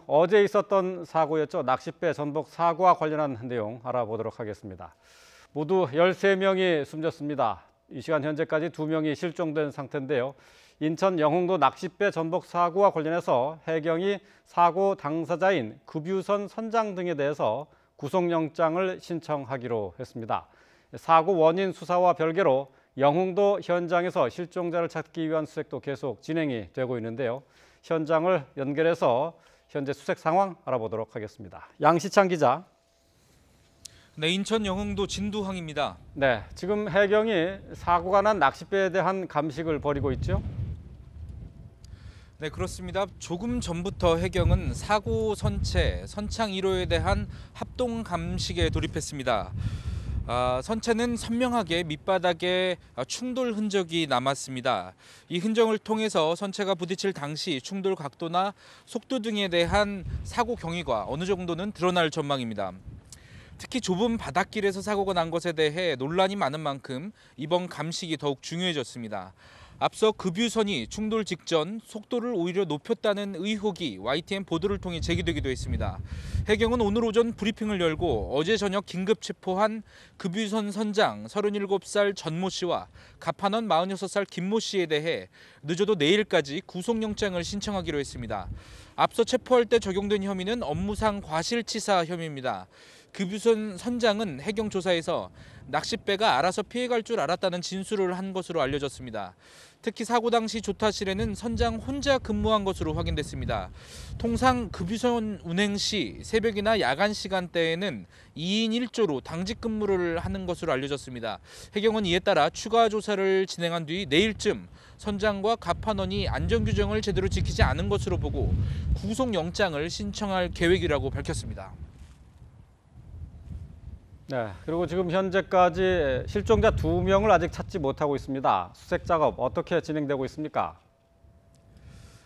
어제 있었던 사고였죠. 낚싯배 전복 사고와 관련한 내용 알아보도록 하겠습니다. 모두 13명이 숨졌습니다. 이 시간 현재까지 2명이 실종된 상태인데요. 인천 영흥도 낚싯배 전복 사고와 관련해서 해경이 사고 당사자인 급유선 선장 등에 대해서 구속영장을 신청하기로 했습니다. 사고 원인 수사와 별개로 영흥도 현장에서 실종자를 찾기 위한 수색도 계속 진행이 되고 있는데요. 현장을 연결해서 현재 수색 상황 알아보도록 하겠습니다. 양시창 기자. 네, 인천 영흥도 진두항입니다. 네, 지금 해경이 사고가 난 낚싯배에 대한 감식을 벌이고 있죠? 네, 그렇습니다. 조금 전부터 해경은 사고 선체, 선창 1호에 대한 합동 감식에 돌입했습니다. 선체는 선명하게 밑바닥에 충돌 흔적이 남았습니다. 이 흔적을 통해서 선체가 부딪힐 당시 충돌 각도나 속도 등에 대한 사고 경위가 어느 정도는 드러날 전망입니다. 특히 좁은 바닷길에서 사고가 난 것에 대해 논란이 많은 만큼 이번 감식이 더욱 중요해졌습니다. 앞서 급유선이 충돌 직전 속도를 오히려 높였다는 의혹이 YTN 보도를 통해 제기되기도 했습니다. 해경은 오늘 오전 브리핑을 열고 어제 저녁 긴급 체포한 급유선 선장 37살 전모 씨와 갑판원 46살 김모 씨에 대해 늦어도 내일까지 구속영장을 신청하기로 했습니다. 앞서 체포할 때 적용된 혐의는 업무상 과실치사 혐의입니다. 급유선 선장은 해경 조사에서 낚싯배가 알아서 피해갈 줄 알았다는 진술을 한 것으로 알려졌습니다. 특히 사고 당시 조타실에는 선장 혼자 근무한 것으로 확인됐습니다. 통상 급유선 운행 시 새벽이나 야간 시간대에는 2인 1조로 당직 근무를 하는 것으로 알려졌습니다. 해경은 이에 따라 추가 조사를 진행한 뒤 내일쯤 선장과 갑판원이 안전규정을 제대로 지키지 않은 것으로 보고 구속영장을 신청할 계획이라고 밝혔습니다. 네, 그리고 지금 현재까지 실종자 2명을 아직 찾지 못하고 있습니다. 수색 작업 어떻게 진행되고 있습니까?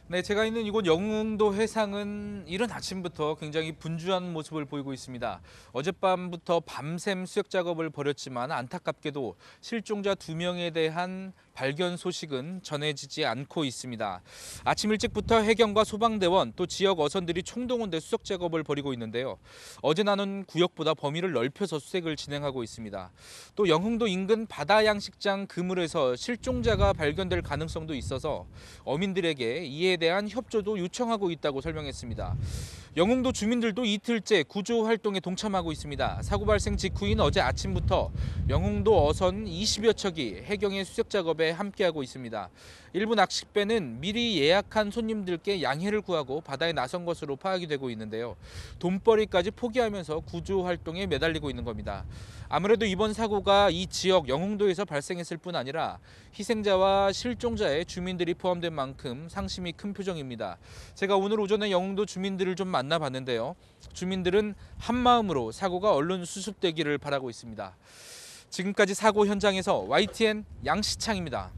네, 제가 있는 이곳 영흥도 해상은 이른 아침부터 굉장히 분주한 모습을 보이고 있습니다. 어젯밤부터 밤샘 수색 작업을 벌였지만 안타깝게도 실종자 2명에 대한 발견 소식은 전해지지 않고 있습니다. 아침 일찍부터 해경과 소방대원 또 지역 어선들이 총동원돼 수색 작업을 벌이고 있는데요. 어제 나눈 구역보다 범위를 넓혀서 수색을 진행하고 있습니다. 또 영흥도 인근 바다양식장 그물에서 실종자가 발견될 가능성도 있어서 어민들에게 이에 대한 협조도 요청하고 있다고 설명했습니다. 영흥도 주민들도 이틀째 구조 활동에 동참하고 있습니다. 사고 발생 직후인 어제 아침부터 영흥도 어선 20여 척이 해경의 수색 작업에 함께하고 있습니다. 일부 낚싯배는 미리 예약한 손님들께 양해를 구하고 바다에 나선 것으로 파악이 되고 있는데요. 돈벌이까지 포기하면서 구조 활동에 매달리고 있는 겁니다. 아무래도 이번 사고가 이 지역 영흥도에서 발생했을 뿐 아니라 희생자와 실종자의 주민들이 포함된 만큼 상심이 큰 표정입니다. 제가 오늘 오전에 영흥도 주민들을 좀 만나봤는데요. 주민들은 한마음으로 사고가 얼른 수습되기를 바라고 있습니다. 지금까지 사고 현장에서 YTN 양시창입니다.